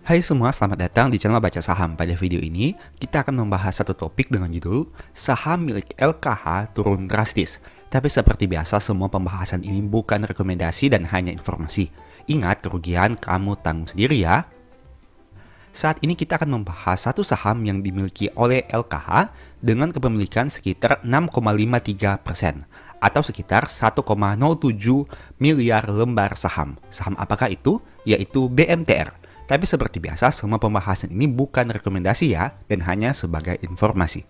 Hai semua, selamat datang di channel Baca Saham. Pada video ini, kita akan membahas satu topik dengan judul Saham milik LKH turun drastis. Tapi seperti biasa, semua pembahasan ini bukan rekomendasi dan hanya informasi. Ingat, kerugian kamu tanggung sendiri ya. Saat ini kita akan membahas satu saham yang dimiliki oleh LKH dengan kepemilikan sekitar 6,53% atau sekitar 1,07 miliar lembar saham. Saham apakah itu? Yaitu BMTR. Tapi seperti biasa, semua pembahasan ini bukan rekomendasi ya, dan hanya sebagai informasi.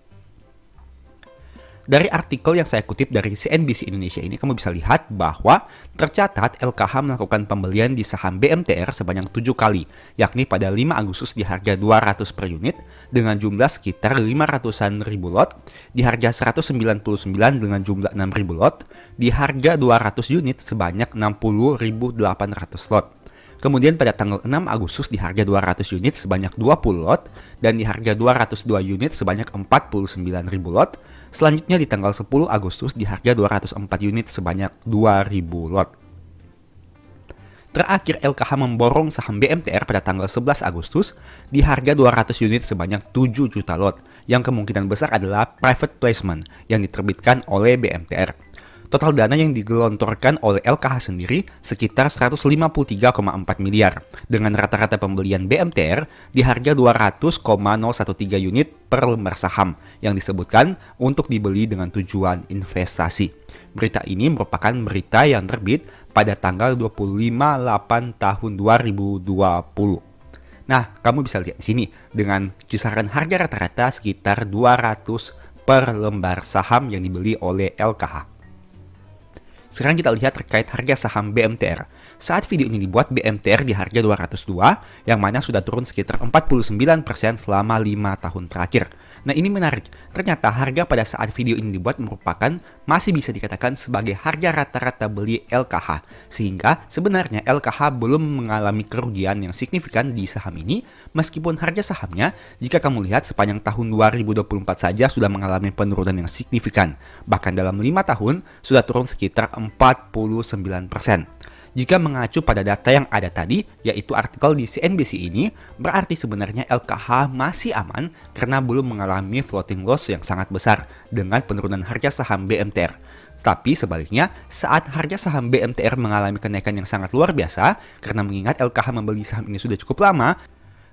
Dari artikel yang saya kutip dari CNBC Indonesia ini, kamu bisa lihat bahwa tercatat LKH melakukan pembelian di saham BMTR sebanyak 7 kali, yakni pada 5 Agustus di harga 200 per unit, dengan jumlah sekitar 500-an ribu lot, di harga 199 dengan jumlah 6.000 lot, di harga 200 unit sebanyak 60.800 lot. Kemudian pada tanggal 6 Agustus di harga 200 unit sebanyak 20 lot dan di harga 202 unit sebanyak 49.000 lot. Selanjutnya di tanggal 10 Agustus di harga 204 unit sebanyak 2.000 lot. Terakhir LKH memborong saham BMTR pada tanggal 11 Agustus di harga 200 unit sebanyak 7 juta lot yang kemungkinan besar adalah private placement yang diterbitkan oleh BMTR. Total dana yang digelontorkan oleh LKH sendiri sekitar 153,4 miliar dengan rata-rata pembelian BMTR di harga 200,013 unit per lembar saham yang disebutkan untuk dibeli dengan tujuan investasi. Berita ini merupakan berita yang terbit pada tanggal 25/8 tahun 2020. Nah, kamu bisa lihat di sini dengan kisaran harga rata-rata sekitar 200 per lembar saham yang dibeli oleh LKH. Sekarang kita lihat terkait harga saham BMTR. Saat video ini dibuat, BMTR di harga 202, yang mana sudah turun sekitar 49% selama 5 tahun terakhir. Nah, ini menarik. Ternyata harga pada saat video ini dibuat merupakan masih bisa dikatakan sebagai harga rata-rata beli LKH. Sehingga sebenarnya LKH belum mengalami kerugian yang signifikan di saham ini, meskipun harga sahamnya, jika kamu lihat sepanjang tahun 2024 saja sudah mengalami penurunan yang signifikan. Bahkan dalam 5 tahun sudah turun sekitar 49%. Jika mengacu pada data yang ada tadi, yaitu artikel di CNBC ini, berarti sebenarnya LKH masih aman karena belum mengalami floating loss yang sangat besar dengan penurunan harga saham BMTR. Tapi sebaliknya, saat harga saham BMTR mengalami kenaikan yang sangat luar biasa, karena mengingat LKH membeli saham ini sudah cukup lama,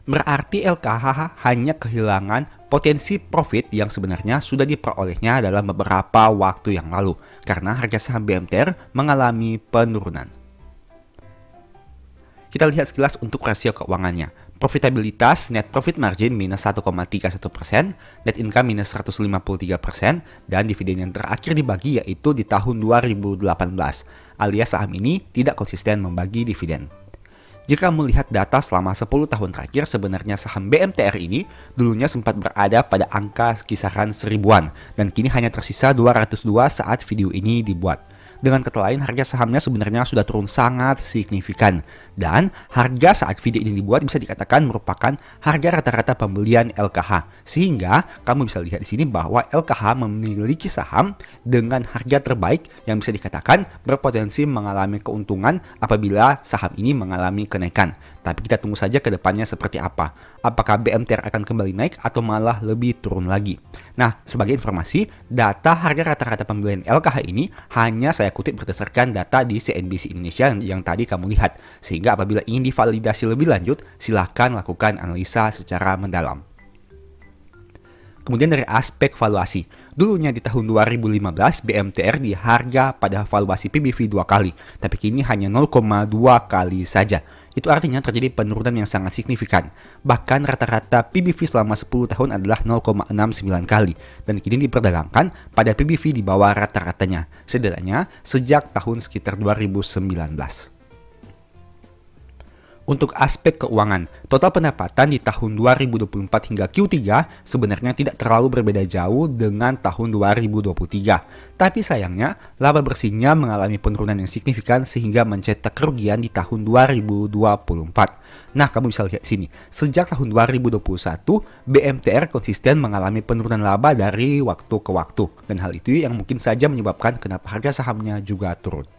berarti LKH hanya kehilangan potensi profit yang sebenarnya sudah diperolehnya dalam beberapa waktu yang lalu, karena harga saham BMTR mengalami penurunan. Kita lihat sekilas untuk rasio keuangannya. Profitabilitas net profit margin minus 1,31%, net income minus 153%, dan dividen yang terakhir dibagi yaitu di tahun 2018, alias saham ini tidak konsisten membagi dividen. Jika melihat data selama 10 tahun terakhir, sebenarnya saham BMTR ini dulunya sempat berada pada angka kisaran 1000-an, dan kini hanya tersisa 202 saat video ini dibuat. Dengan kata lain, harga sahamnya sebenarnya sudah turun sangat signifikan. Dan harga saat video ini dibuat bisa dikatakan merupakan harga rata-rata pembelian LKH. Sehingga kamu bisa lihat di sini bahwa LKH memiliki saham dengan harga terbaik yang bisa dikatakan berpotensi mengalami keuntungan apabila saham ini mengalami kenaikan. Tapi kita tunggu saja ke depannya seperti apa. Apakah BMTR akan kembali naik atau malah lebih turun lagi. Nah, sebagai informasi, data harga rata-rata pembelian LKH ini hanya saya kutip berdasarkan data di CNBC Indonesia yang tadi kamu lihat. Sehingga apabila ingin divalidasi lebih lanjut, silakan lakukan analisa secara mendalam. Kemudian dari aspek valuasi, dulunya di tahun 2015 BMTR di harga pada valuasi PBV 2 kali, tapi kini hanya 0,2 kali saja. Itu artinya terjadi penurunan yang sangat signifikan. Bahkan rata-rata PBV selama 10 tahun adalah 0,69 kali, dan kini diperdagangkan pada PBV di bawah rata-ratanya, setidaknya sejak tahun sekitar 2019. Untuk aspek keuangan, total pendapatan di tahun 2024 hingga Q3 sebenarnya tidak terlalu berbeda jauh dengan tahun 2023. Tapi sayangnya, laba bersihnya mengalami penurunan yang signifikan sehingga mencetak kerugian di tahun 2024. Nah, kamu bisa lihat sini, sejak tahun 2021, BMTR konsisten mengalami penurunan laba dari waktu ke waktu. Dan hal itu yang mungkin saja menyebabkan kenapa harga sahamnya juga turun.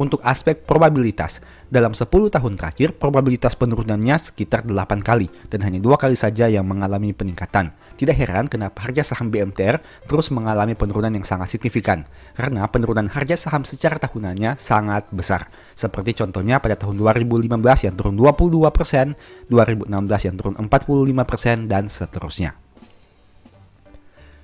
Untuk aspek probabilitas, Dalam 10 tahun terakhir, probabilitas penurunannya sekitar 8 kali dan hanya 2 kali saja yang mengalami peningkatan. Tidak heran kenapa harga saham BMTR terus mengalami penurunan yang sangat signifikan, karena penurunan harga saham secara tahunannya sangat besar. Seperti contohnya pada tahun 2015 yang turun 22%, 2016 yang turun 45%, dan seterusnya.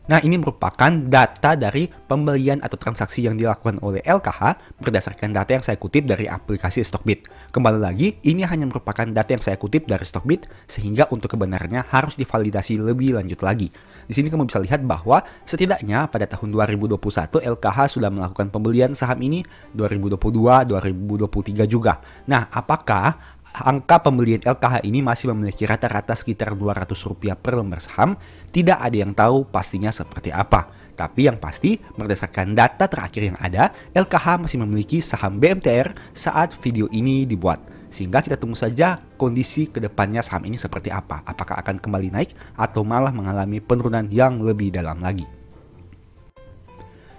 Nah, ini merupakan data dari pembelian atau transaksi yang dilakukan oleh LKH berdasarkan data yang saya kutip dari aplikasi Stockbit. Kembali lagi, ini hanya merupakan data yang saya kutip dari Stockbit, sehingga untuk kebenarannya harus divalidasi lebih lanjut lagi. Di sini kamu bisa lihat bahwa setidaknya pada tahun 2021 LKH sudah melakukan pembelian saham ini, 2022, 2023 juga. Nah, apakah angka pembelian LKH ini masih memiliki rata-rata sekitar Rp200 per lembar saham? Tidak ada yang tahu pastinya seperti apa. Tapi yang pasti, berdasarkan data terakhir yang ada, LKH masih memiliki saham BMTR saat video ini dibuat. Sehingga kita tunggu saja kondisi kedepannya saham ini seperti apa. Apakah akan kembali naik atau malah mengalami penurunan yang lebih dalam lagi.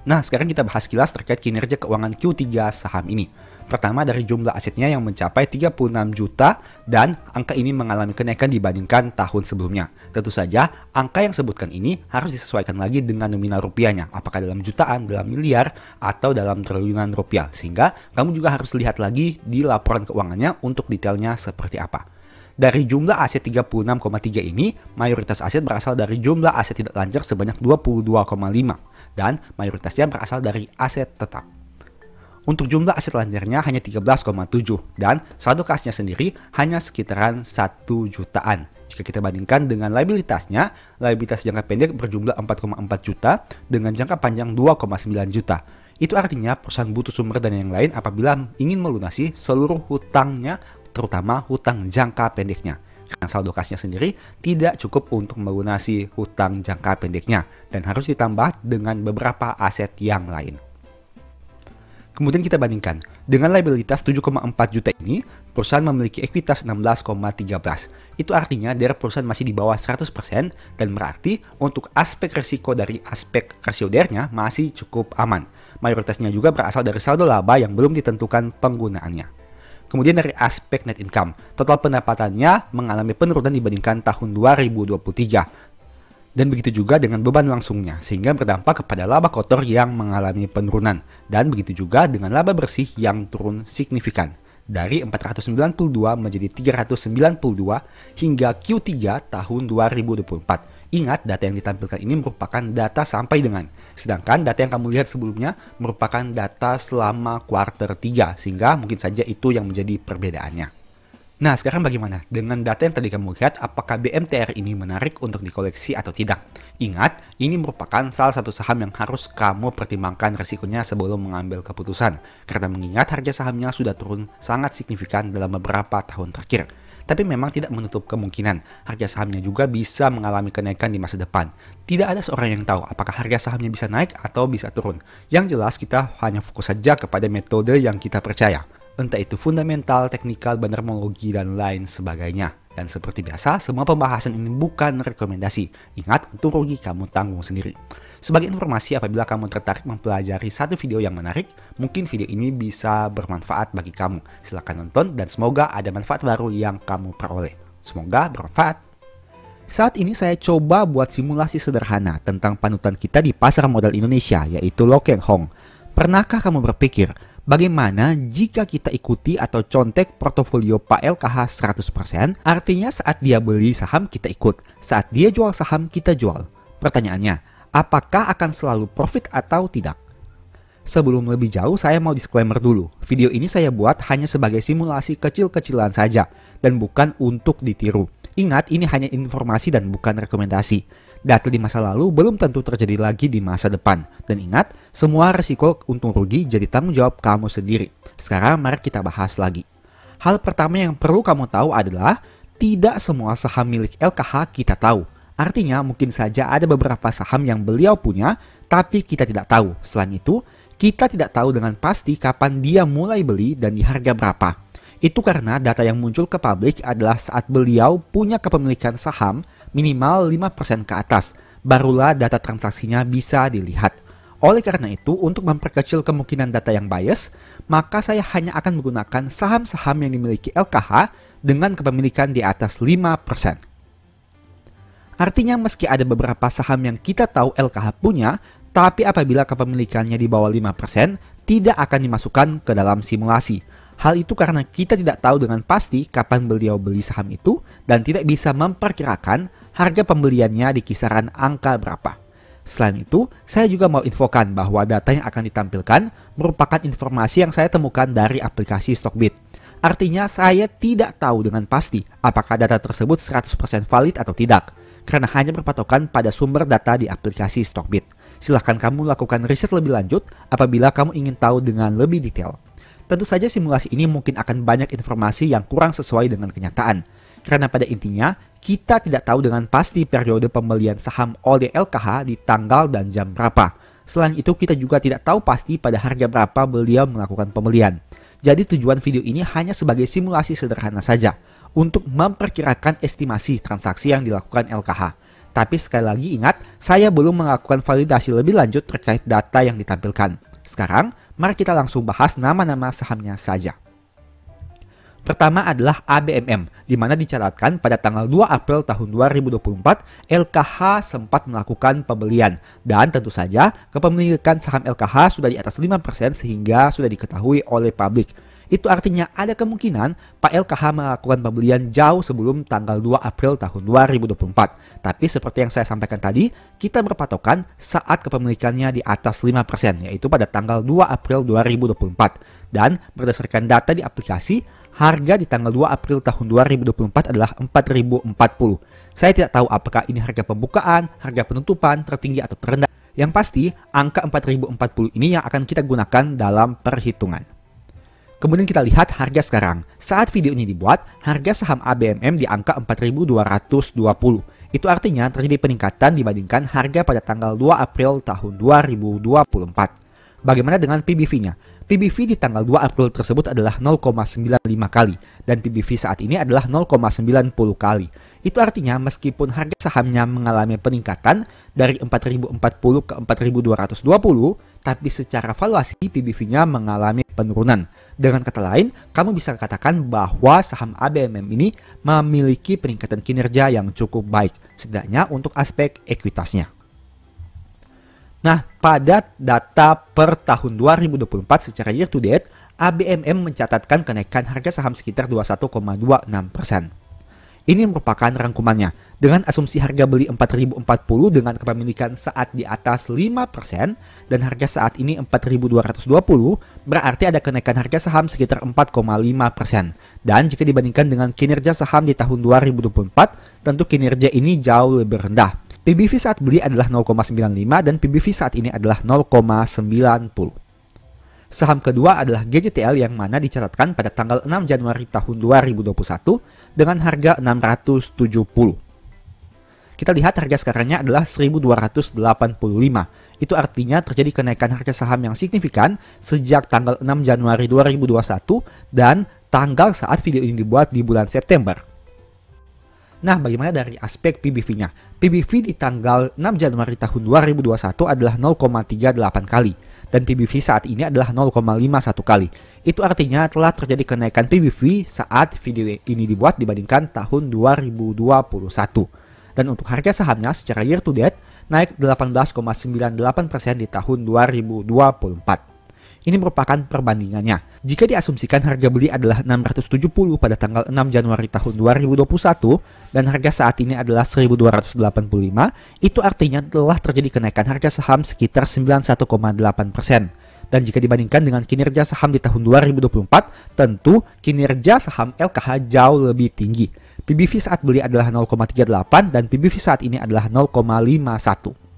Nah, sekarang kita bahas kilas terkait kinerja keuangan Q3 saham ini. Pertama, dari jumlah asetnya yang mencapai 36 juta dan angka ini mengalami kenaikan dibandingkan tahun sebelumnya. Tentu saja, angka yang sebutkan ini harus disesuaikan lagi dengan nominal rupiahnya, apakah dalam jutaan, dalam miliar, atau dalam triliunan rupiah. Sehingga kamu juga harus lihat lagi di laporan keuangannya untuk detailnya seperti apa. Dari jumlah aset 36,3 ini, mayoritas aset berasal dari jumlah aset tidak lancar sebanyak 22,5 dan mayoritasnya berasal dari aset tetap. Untuk jumlah aset lancarnya hanya 13,7 dan saldo kasnya sendiri hanya sekitaran 1 jutaan. Jika kita bandingkan dengan liabilitasnya, liabilitas jangka pendek berjumlah 4,4 juta dengan jangka panjang 2,9 juta. Itu artinya perusahaan butuh sumber dana yang lain apabila ingin melunasi seluruh hutangnya, terutama hutang jangka pendeknya. Karena saldo kasnya sendiri tidak cukup untuk melunasi hutang jangka pendeknya dan harus ditambah dengan beberapa aset yang lain. Kemudian kita bandingkan, dengan liabilitas 7,4 juta ini, perusahaan memiliki ekuitas 16,13. Itu artinya dari perusahaan masih di bawah 100% dan berarti untuk aspek risiko dari aspek rasiodernya masih cukup aman. Mayoritasnya juga berasal dari saldo laba yang belum ditentukan penggunaannya. Kemudian dari aspek net income, total pendapatannya mengalami penurunan dibandingkan tahun 2023. Dan begitu juga dengan beban langsungnya, sehingga berdampak kepada laba kotor yang mengalami penurunan. Dan begitu juga dengan laba bersih yang turun signifikan, dari 492 menjadi 392 hingga Q3 tahun 2024. Ingat, data yang ditampilkan ini merupakan data sampai dengan, sedangkan data yang kamu lihat sebelumnya merupakan data selama kuartal 3, sehingga mungkin saja itu yang menjadi perbedaannya. Nah, sekarang bagaimana? Dengan data yang tadi kamu lihat, apakah BMTR ini menarik untuk dikoleksi atau tidak? Ingat, ini merupakan salah satu saham yang harus kamu pertimbangkan risikonya sebelum mengambil keputusan. Karena mengingat harga sahamnya sudah turun sangat signifikan dalam beberapa tahun terakhir. Tapi memang tidak menutup kemungkinan harga sahamnya juga bisa mengalami kenaikan di masa depan. Tidak ada seorang yang tahu apakah harga sahamnya bisa naik atau bisa turun. Yang jelas kita hanya fokus saja kepada metode yang kita percaya. Entah itu fundamental, teknikal, bandarmologi, dan lain sebagainya. Dan seperti biasa, semua pembahasan ini bukan rekomendasi. Ingat, untung rugi kamu tanggung sendiri. Sebagai informasi, apabila kamu tertarik mempelajari satu video yang menarik, mungkin video ini bisa bermanfaat bagi kamu. Silahkan nonton dan semoga ada manfaat baru yang kamu peroleh. Semoga bermanfaat. Saat ini saya coba buat simulasi sederhana tentang panutan kita di pasar modal Indonesia, yaitu Lo Keng Hong. Pernahkah kamu berpikir, bagaimana jika kita ikuti atau contek portofolio Pak LKH 100%? Artinya saat dia beli saham kita ikut, saat dia jual saham kita jual. Pertanyaannya, apakah akan selalu profit atau tidak? Sebelum lebih jauh, saya mau disclaimer dulu. Video ini saya buat hanya sebagai simulasi kecil-kecilan saja dan bukan untuk ditiru. Ingat, ini hanya informasi dan bukan rekomendasi. Data di masa lalu belum tentu terjadi lagi di masa depan. Dan ingat, semua resiko untung rugi jadi tanggung jawab kamu sendiri. Sekarang mari kita bahas lagi. Hal pertama yang perlu kamu tahu adalah tidak semua saham milik LKH kita tahu. Artinya mungkin saja ada beberapa saham yang beliau punya tapi kita tidak tahu. Selain itu, kita tidak tahu dengan pasti kapan dia mulai beli dan di harga berapa. Itu karena data yang muncul ke publik adalah saat beliau punya kepemilikan saham minimal 5% ke atas, barulah data transaksinya bisa dilihat. Oleh karena itu, untuk memperkecil kemungkinan data yang bias, maka saya hanya akan menggunakan saham-saham yang dimiliki LKH dengan kepemilikan di atas 5%. Artinya meski ada beberapa saham yang kita tahu LKH punya, tapi apabila kepemilikannya di bawah 5%, tidak akan dimasukkan ke dalam simulasi. Hal itu karena kita tidak tahu dengan pasti kapan beliau beli saham itu dan tidak bisa memperkirakan harga pembeliannya di kisaran angka berapa. Selain itu, saya juga mau infokan bahwa data yang akan ditampilkan merupakan informasi yang saya temukan dari aplikasi Stockbit. Artinya saya tidak tahu dengan pasti apakah data tersebut 100% valid atau tidak, karena hanya berpatokan pada sumber data di aplikasi Stockbit. Silahkan kamu lakukan riset lebih lanjut apabila kamu ingin tahu dengan lebih detail. Tentu saja simulasi ini mungkin akan banyak informasi yang kurang sesuai dengan kenyataan. Karena pada intinya, kita tidak tahu dengan pasti periode pembelian saham oleh LKH di tanggal dan jam berapa. Selain itu, kita juga tidak tahu pasti pada harga berapa beliau melakukan pembelian. Jadi tujuan video ini hanya sebagai simulasi sederhana saja untuk memperkirakan estimasi transaksi yang dilakukan LKH. Tapi sekali lagi ingat, saya belum melakukan validasi lebih lanjut terkait data yang ditampilkan. Sekarang, mari kita langsung bahas nama-nama sahamnya saja. Pertama adalah ABMM, di mana dicatatkan pada tanggal 2 April tahun 2024, LKH sempat melakukan pembelian. Dan tentu saja, kepemilikan saham LKH sudah di atas 5% sehingga sudah diketahui oleh publik. Itu artinya ada kemungkinan Pak LKH melakukan pembelian jauh sebelum tanggal 2 April tahun 2024. Tapi seperti yang saya sampaikan tadi, kita berpatokan saat kepemilikannya di atas 5%, yaitu pada tanggal 2 April 2024. Dan berdasarkan data di aplikasi, harga di tanggal 2 April tahun 2024 adalah 4.040. Saya tidak tahu apakah ini harga pembukaan, harga penutupan, tertinggi atau terendah. Yang pasti, angka 4.040 ini yang akan kita gunakan dalam perhitungan. Kemudian kita lihat harga sekarang. Saat video ini dibuat, harga saham ABMM di angka 4.220. Itu artinya terjadi peningkatan dibandingkan harga pada tanggal 2 April tahun 2024. Bagaimana dengan PBV-nya? PBV di tanggal 2 April tersebut adalah 0,95 kali dan PBV saat ini adalah 0,90 kali. Itu artinya meskipun harga sahamnya mengalami peningkatan dari 4.040 ke 4.220, tapi secara valuasi PBV-nya mengalami penurunan. Dengan kata lain, kamu bisa katakan bahwa saham ABMM ini memiliki peningkatan kinerja yang cukup baik, setidaknya untuk aspek ekuitasnya. Nah, pada data per tahun 2024 secara year to date, ABMM mencatatkan kenaikan harga saham sekitar 21,26%. Ini merupakan rangkumannya. Dengan asumsi harga beli 4.040 dengan kepemilikan saat di atas 5% dan harga saat ini 4.220, berarti ada kenaikan harga saham sekitar 4,5%. Dan jika dibandingkan dengan kinerja saham di tahun 2024, tentu kinerja ini jauh lebih rendah. PBV saat beli adalah 0,95 dan PBV saat ini adalah 0,90. Saham kedua adalah GJTL yang mana dicatatkan pada tanggal 6 Januari tahun 2021 dengan harga 670. Kita lihat harga sekarangnya adalah 1.285. Itu artinya terjadi kenaikan harga saham yang signifikan sejak tanggal 6 Januari 2021 dan tanggal saat video ini dibuat di bulan September. Nah, bagaimana dari aspek PBV-nya? PBV di tanggal 6 Januari tahun 2021 adalah 0,38 kali. Dan PBV saat ini adalah 0,51 kali. Itu artinya telah terjadi kenaikan PBV saat video ini dibuat dibandingkan tahun 2021. Dan untuk harga sahamnya secara year to date naik 18,98% di tahun 2024. Ini merupakan perbandingannya. Jika diasumsikan harga beli adalah 670 pada tanggal 6 Januari tahun 2021 dan harga saat ini adalah 1.285, itu artinya telah terjadi kenaikan harga saham sekitar 91,8%. Dan jika dibandingkan dengan kinerja saham di tahun 2024, tentu kinerja saham LKH jauh lebih tinggi. PBV saat beli adalah 0,38 dan PBV saat ini adalah 0,51.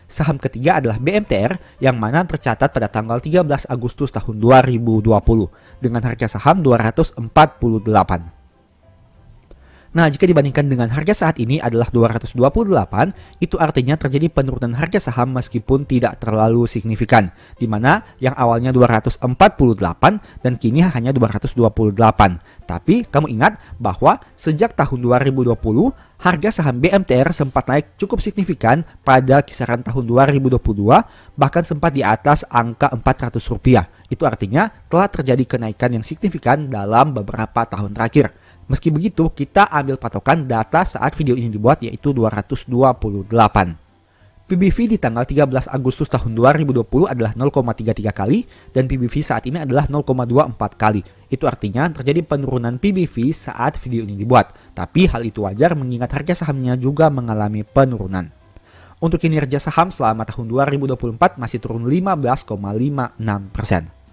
Saham ketiga adalah BMTR yang mana tercatat pada tanggal 13 Agustus tahun 2020 dengan harga saham 248. Nah, jika dibandingkan dengan harga saat ini adalah 228, itu artinya terjadi penurunan harga saham meskipun tidak terlalu signifikan, di mana yang awalnya 248 dan kini hanya 228. Tapi kamu ingat bahwa sejak tahun 2020, harga saham BMTR sempat naik cukup signifikan pada kisaran tahun 2022, bahkan sempat di atas angka Rp400. Itu artinya telah terjadi kenaikan yang signifikan dalam beberapa tahun terakhir. Meski begitu, kita ambil patokan data saat video ini dibuat yaitu 228. PBV di tanggal 13 Agustus tahun 2020 adalah 0,33 kali dan PBV saat ini adalah 0,24 kali. Itu artinya terjadi penurunan PBV saat video ini dibuat. Tapi hal itu wajar mengingat harga sahamnya juga mengalami penurunan. Untuk kinerja saham selama tahun 2024 masih turun 15,56%.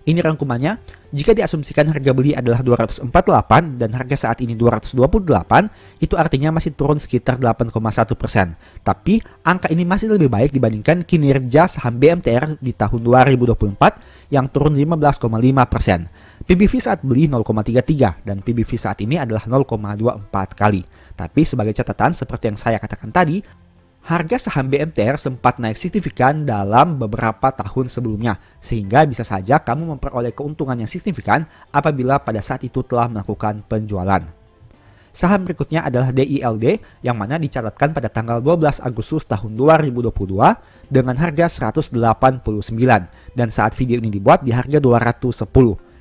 Ini rangkumannya, jika diasumsikan harga beli adalah 248 dan harga saat ini 228, itu artinya masih turun sekitar 8,1%. Tapi angka ini masih lebih baik dibandingkan kinerja saham BMTR di tahun 2024 yang turun 15,5%. PBV saat beli 0,33 dan PBV saat ini adalah 0,24 kali. Tapi sebagai catatan seperti yang saya katakan tadi, harga saham BMTR sempat naik signifikan dalam beberapa tahun sebelumnya, sehingga bisa saja kamu memperoleh keuntungan yang signifikan apabila pada saat itu telah melakukan penjualan. Saham berikutnya adalah DILD yang mana dicatatkan pada tanggal 12 Agustus tahun 2022 dengan harga 189 dan saat video ini dibuat di harga 210.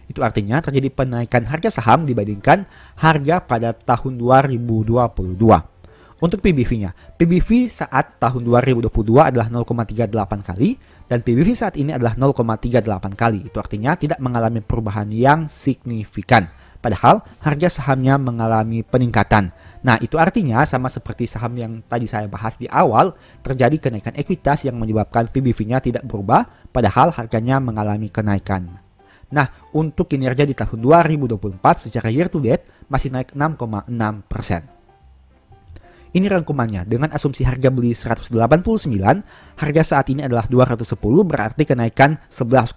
Itu artinya terjadi penaikan harga saham dibandingkan harga pada tahun 2022. Untuk PBV-nya, PBV saat tahun 2022 adalah 0,38 kali dan PBV saat ini adalah 0,38 kali. Itu artinya tidak mengalami perubahan yang signifikan. Padahal harga sahamnya mengalami peningkatan. Nah, itu artinya sama seperti saham yang tadi saya bahas di awal, terjadi kenaikan ekuitas yang menyebabkan PBV-nya tidak berubah, padahal harganya mengalami kenaikan. Nah, untuk kinerja di tahun 2024 secara year to date masih naik 6,6%. Ini rangkumannya, dengan asumsi harga beli 189, harga saat ini adalah 210 berarti kenaikan 11,1%.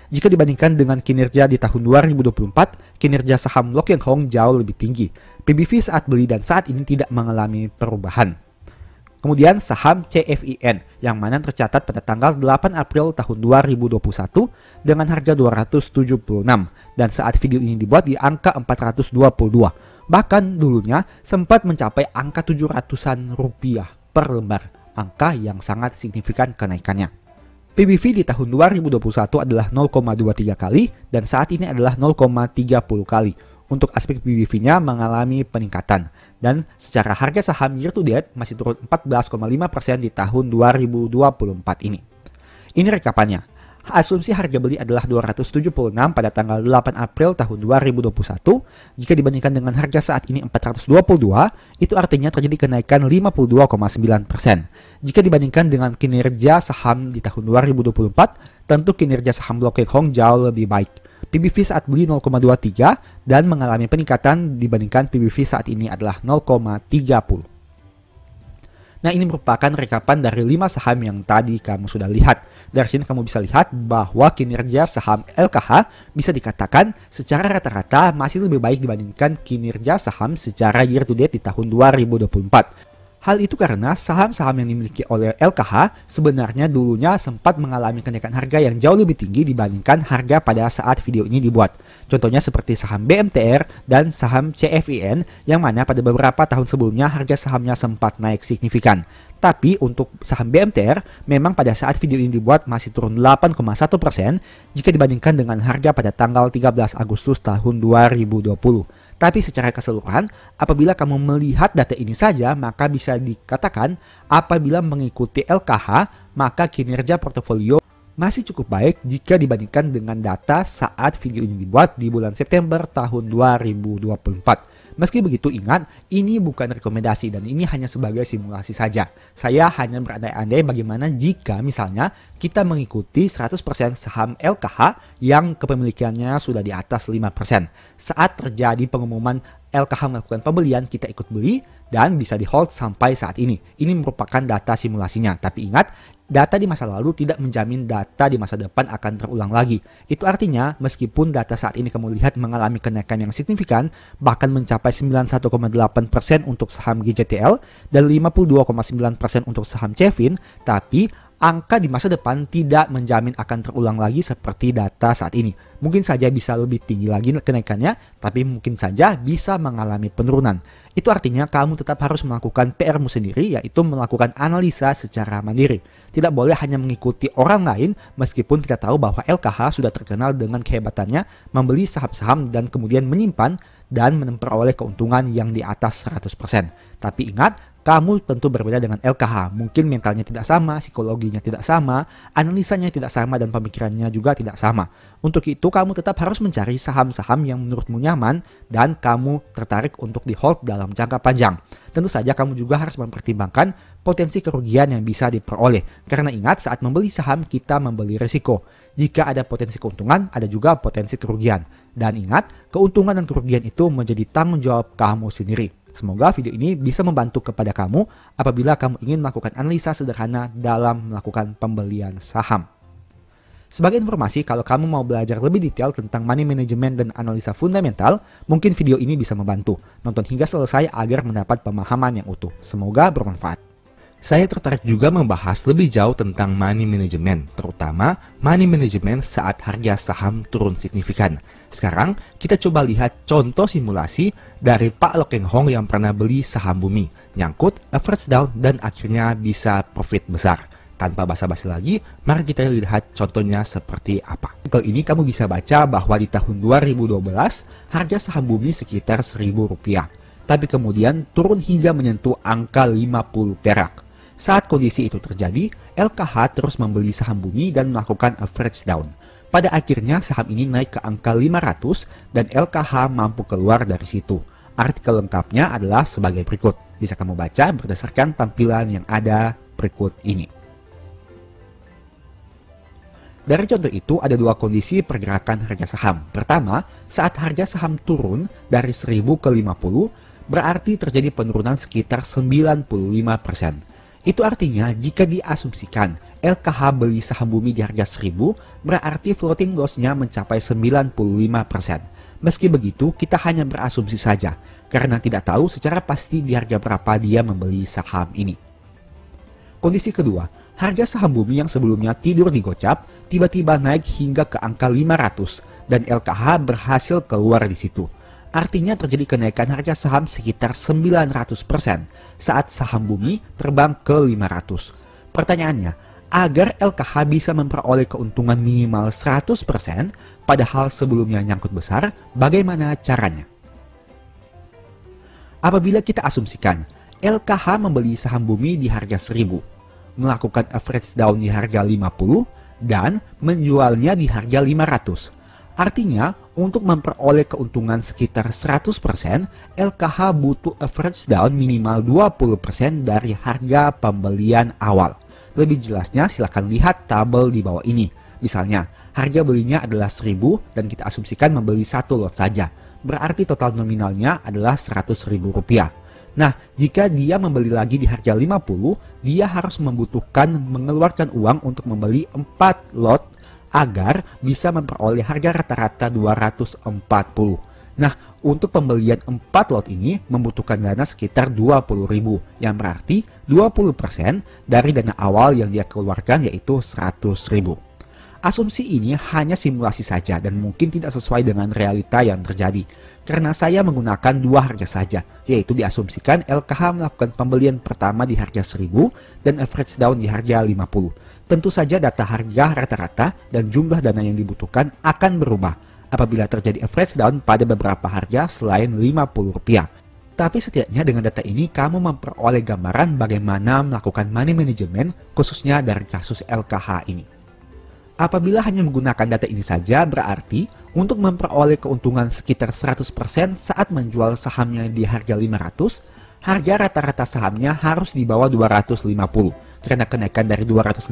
Jika dibandingkan dengan kinerja di tahun 2024, kinerja saham Loke Hong jauh lebih tinggi. PBV saat beli dan saat ini tidak mengalami perubahan. Kemudian saham CFIN yang mana tercatat pada tanggal 8 April tahun 2021 dengan harga 276 dan saat video ini dibuat di angka 422. Bahkan dulunya sempat mencapai angka 700-an rupiah per lembar, angka yang sangat signifikan kenaikannya. PBV di tahun 2021 adalah 0,23 kali dan saat ini adalah 0,30 kali. Untuk aspek PBV-nya mengalami peningkatan dan secara harga saham year to date masih turun 14,5% di tahun 2024 ini. Ini rekapannya. Asumsi harga beli adalah 276 pada tanggal 8 April tahun 2021. Jika dibandingkan dengan harga saat ini 422, itu artinya terjadi kenaikan 52,9%. Jika dibandingkan dengan kinerja saham di tahun 2024, tentu kinerja saham Loke Hong jauh lebih baik. PBV saat beli 0,23 dan mengalami peningkatan dibandingkan PBV saat ini adalah 0,30. Nah, ini merupakan rekapan dari 5 saham yang tadi kamu sudah lihat. Dari sini kamu bisa lihat bahwa kinerja saham LKH bisa dikatakan secara rata-rata masih lebih baik dibandingkan kinerja saham secara year to date di tahun 2024. Hal itu karena saham-saham yang dimiliki oleh LKH sebenarnya dulunya sempat mengalami kenaikan harga yang jauh lebih tinggi dibandingkan harga pada saat video ini dibuat. Contohnya seperti saham BMTR dan saham CFIN yang mana pada beberapa tahun sebelumnya harga sahamnya sempat naik signifikan. Tapi untuk saham BMTR memang pada saat video ini dibuat masih turun 8,1% jika dibandingkan dengan harga pada tanggal 13 Agustus tahun 2020. Tapi secara keseluruhan, apabila kamu melihat data ini saja, maka bisa dikatakan apabila mengikuti LKH, maka kinerja portofolio masih cukup baik jika dibandingkan dengan data saat video ini dibuat di bulan September tahun 2024. Meski begitu ingat, ini bukan rekomendasi dan ini hanya sebagai simulasi saja. Saya hanya berandai-andai bagaimana jika misalnya kita mengikuti 100% saham LKH yang kepemilikannya sudah di atas 5%. Saat terjadi pengumuman LKH melakukan pembelian, kita ikut beli dan bisa di hold sampai saat ini. Ini merupakan data simulasinya. Tapi ingat, data di masa lalu tidak menjamin data di masa depan akan terulang lagi. Itu artinya, meskipun data saat ini kamu lihat mengalami kenaikan yang signifikan, bahkan mencapai 91,8% untuk saham GJTL dan 52,9% untuk saham Cevin, tapi angka di masa depan tidak menjamin akan terulang lagi seperti data saat ini. Mungkin saja bisa lebih tinggi lagi kenaikannya, tapi mungkin saja bisa mengalami penurunan. Itu artinya kamu tetap harus melakukan PR-mu sendiri, yaitu melakukan analisa secara mandiri. Tidak boleh hanya mengikuti orang lain, meskipun kita tahu bahwa LKH sudah terkenal dengan kehebatannya membeli saham-saham dan kemudian menyimpan dan memperoleh keuntungan yang di atas 100%. Tapi ingat, kamu tentu berbeda dengan LKH. Mungkin mentalnya tidak sama, psikologinya tidak sama, analisanya tidak sama, dan pemikirannya juga tidak sama. Untuk itu, kamu tetap harus mencari saham-saham yang menurutmu nyaman dan kamu tertarik untuk di hold dalam jangka panjang. Tentu saja kamu juga harus mempertimbangkan potensi kerugian yang bisa diperoleh. Karena ingat, saat membeli saham, kita membeli risiko. Jika ada potensi keuntungan, ada juga potensi kerugian. Dan ingat, keuntungan dan kerugian itu menjadi tanggung jawab kamu sendiri. Semoga video ini bisa membantu kepada kamu apabila kamu ingin melakukan analisa sederhana dalam melakukan pembelian saham. Sebagai informasi, kalau kamu mau belajar lebih detail tentang money management dan analisa fundamental, mungkin video ini bisa membantu. Nonton hingga selesai agar mendapat pemahaman yang utuh. Semoga bermanfaat. Saya tertarik juga membahas lebih jauh tentang money management, terutama money management saat harga saham turun signifikan. Sekarang kita coba lihat contoh simulasi dari Pak Lo Keng Hong yang pernah beli saham Bumi, nyangkut, average down, dan akhirnya bisa profit besar. Tanpa basa-basi lagi, mari kita lihat contohnya seperti apa. Artikel ini kamu bisa baca bahwa di tahun 2012 harga saham Bumi sekitar Rp1.000, tapi kemudian turun hingga menyentuh angka 50 perak. Saat kondisi itu terjadi, LKH terus membeli saham Bumi dan melakukan average down. Pada akhirnya saham ini naik ke angka 500 dan LKH mampu keluar dari situ. Artikel lengkapnya adalah sebagai berikut. Bisa kamu baca berdasarkan tampilan yang ada berikut ini. Dari contoh itu ada dua kondisi pergerakan harga saham. Pertama, saat harga saham turun dari 1000 ke 50, berarti terjadi penurunan sekitar 95%. Itu artinya jika diasumsikan LKH beli saham Bumi di harga 1000, berarti floating loss-nya mencapai 95%. Meski begitu, kita hanya berasumsi saja, karena tidak tahu secara pasti di harga berapa dia membeli saham ini. Kondisi kedua, harga saham Bumi yang sebelumnya tidur di gocap, tiba-tiba naik hingga ke angka 500, dan LKH berhasil keluar di situ. Artinya terjadi kenaikan harga saham sekitar 900% saat saham Bumi terbang ke 500. Pertanyaannya, agar LKH bisa memperoleh keuntungan minimal 100%, padahal sebelumnya nyangkut besar, bagaimana caranya? Apabila kita asumsikan, LKH membeli saham Bumi di harga 1000, melakukan average down di harga 50, dan menjualnya di harga 500. Artinya, untuk memperoleh keuntungan sekitar 100%, LKH butuh average down minimal 20% dari harga pembelian awal. Lebih jelasnya silahkan lihat tabel di bawah ini. Misalnya, harga belinya adalah 1000 dan kita asumsikan membeli satu lot saja. Berarti total nominalnya adalah Rp100.000. Nah, jika dia membeli lagi di harga 50, dia harus mengeluarkan uang untuk membeli 4 lot agar bisa memperoleh harga rata-rata 240. Nah, untuk pembelian 4 lot ini membutuhkan dana sekitar 20.000, yang berarti 20% dari dana awal yang dia keluarkan yaitu 100.000. Asumsi ini hanya simulasi saja dan mungkin tidak sesuai dengan realita yang terjadi. Karena saya menggunakan dua harga saja, yaitu diasumsikan LKH melakukan pembelian pertama di harga 1000 dan average down di harga 50. Tentu saja data harga rata-rata dan jumlah dana yang dibutuhkan akan berubah apabila terjadi average down pada beberapa harga selain Rp50. Tapi setidaknya dengan data ini kamu memperoleh gambaran bagaimana melakukan money management khususnya dari kasus LKH ini. Apabila hanya menggunakan data ini saja, berarti untuk memperoleh keuntungan sekitar 100% saat menjual sahamnya di harga 500, harga rata-rata sahamnya harus di bawah 250. Karena kenaikan dari 250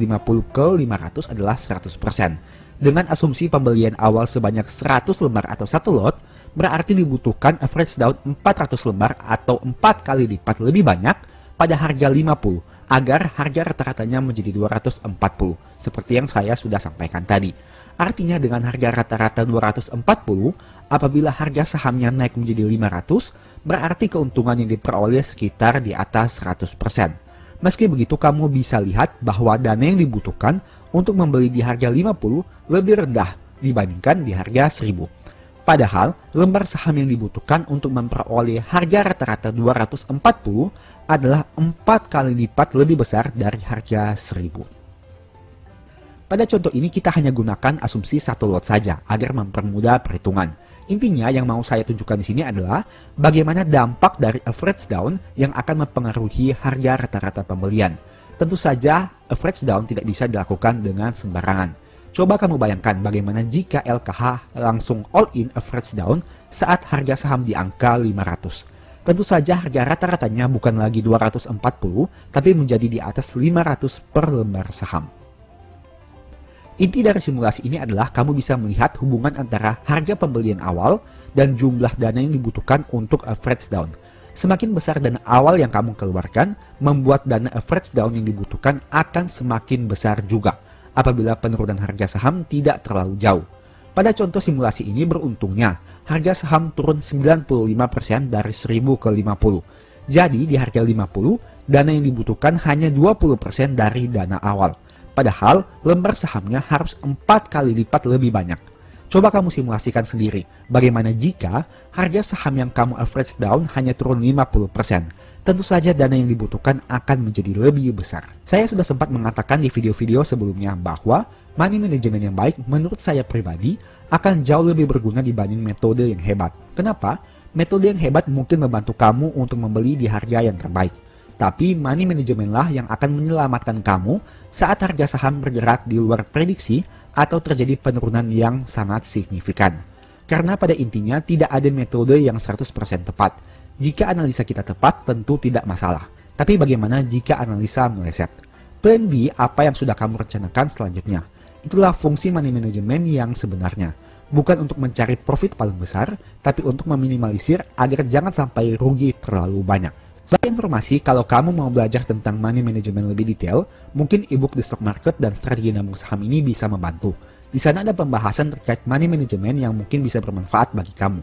ke 500 adalah 100%. Dengan asumsi pembelian awal sebanyak 100 lembar atau 1 lot, berarti dibutuhkan average down 400 lembar atau 4 kali lipat lebih banyak pada harga 50 agar harga rata-ratanya menjadi 240, seperti yang saya sudah sampaikan tadi. Artinya dengan harga rata-rata 240, apabila harga sahamnya naik menjadi 500, berarti keuntungan yang diperoleh sekitar di atas 100%. Meski begitu, kamu bisa lihat bahwa dana yang dibutuhkan untuk membeli di harga 50 lebih rendah dibandingkan di harga 1000. Padahal, lembar saham yang dibutuhkan untuk memperoleh harga rata-rata 240 adalah 4 kali lipat lebih besar dari harga 1000. Pada contoh ini kita hanya gunakan asumsi satu lot saja agar mempermudah perhitungan. Intinya yang mau saya tunjukkan di sini adalah bagaimana dampak dari average down yang akan mempengaruhi harga rata-rata pembelian. Tentu saja average down tidak bisa dilakukan dengan sembarangan. Coba kamu bayangkan bagaimana jika LKH langsung all in average down saat harga saham di angka 500. Tentu saja harga rata-ratanya bukan lagi 240, tapi menjadi di atas 500 per lembar saham. Inti dari simulasi ini adalah kamu bisa melihat hubungan antara harga pembelian awal dan jumlah dana yang dibutuhkan untuk average down. Semakin besar dana awal yang kamu keluarkan, membuat dana average down yang dibutuhkan akan semakin besar juga apabila penurunan harga saham tidak terlalu jauh. Pada contoh simulasi ini beruntungnya, harga saham turun 95% dari 1000 ke 50. Jadi di harga 50, dana yang dibutuhkan hanya 20% dari dana awal. Padahal lembar sahamnya harus 4 kali lipat lebih banyak. Coba kamu simulasikan sendiri, bagaimana jika harga saham yang kamu average down hanya turun 50%. Tentu saja dana yang dibutuhkan akan menjadi lebih besar. Saya sudah sempat mengatakan di video-video sebelumnya bahwa money management yang baik menurut saya pribadi akan jauh lebih berguna dibanding metode yang hebat. Kenapa? Metode yang hebat mungkin membantu kamu untuk membeli di harga yang terbaik. Tapi money management lah yang akan menyelamatkan kamu saat harga saham bergerak di luar prediksi atau terjadi penurunan yang sangat signifikan. Karena pada intinya tidak ada metode yang 100% tepat. Jika analisa kita tepat tentu tidak masalah. Tapi bagaimana jika analisa meleset? Plan B apa yang sudah kamu rencanakan selanjutnya? Itulah fungsi money management yang sebenarnya. Bukan untuk mencari profit paling besar, tapi untuk meminimalisir agar jangan sampai rugi terlalu banyak. Sebagai informasi, kalau kamu mau belajar tentang money management lebih detail, mungkin ebook The Stock Market dan strategi nabung saham ini bisa membantu. Di sana ada pembahasan terkait money management yang mungkin bisa bermanfaat bagi kamu.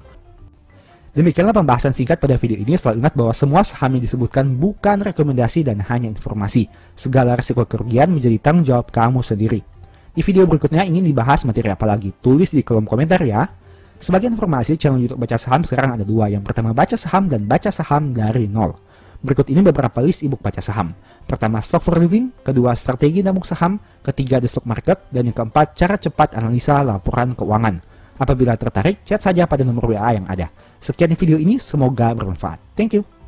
Demikianlah pembahasan singkat pada video ini. Selalu ingat bahwa semua saham yang disebutkan bukan rekomendasi dan hanya informasi. Segala risiko kerugian menjadi tanggung jawab kamu sendiri. Di video berikutnya ingin dibahas materi apa lagi? Tulis di kolom komentar ya. Sebagai informasi, channel YouTube Baca Saham sekarang ada dua. Yang pertama Baca Saham dan Baca Saham dari nol. Berikut ini beberapa list ebook baca saham. Pertama, Stock for Living. Kedua, Strategi Nabung Saham. Ketiga, The Stock Market. Dan yang keempat, Cara Cepat Analisa Laporan Keuangan. Apabila tertarik, chat saja pada nomor WA yang ada. Sekian video ini, semoga bermanfaat. Thank you.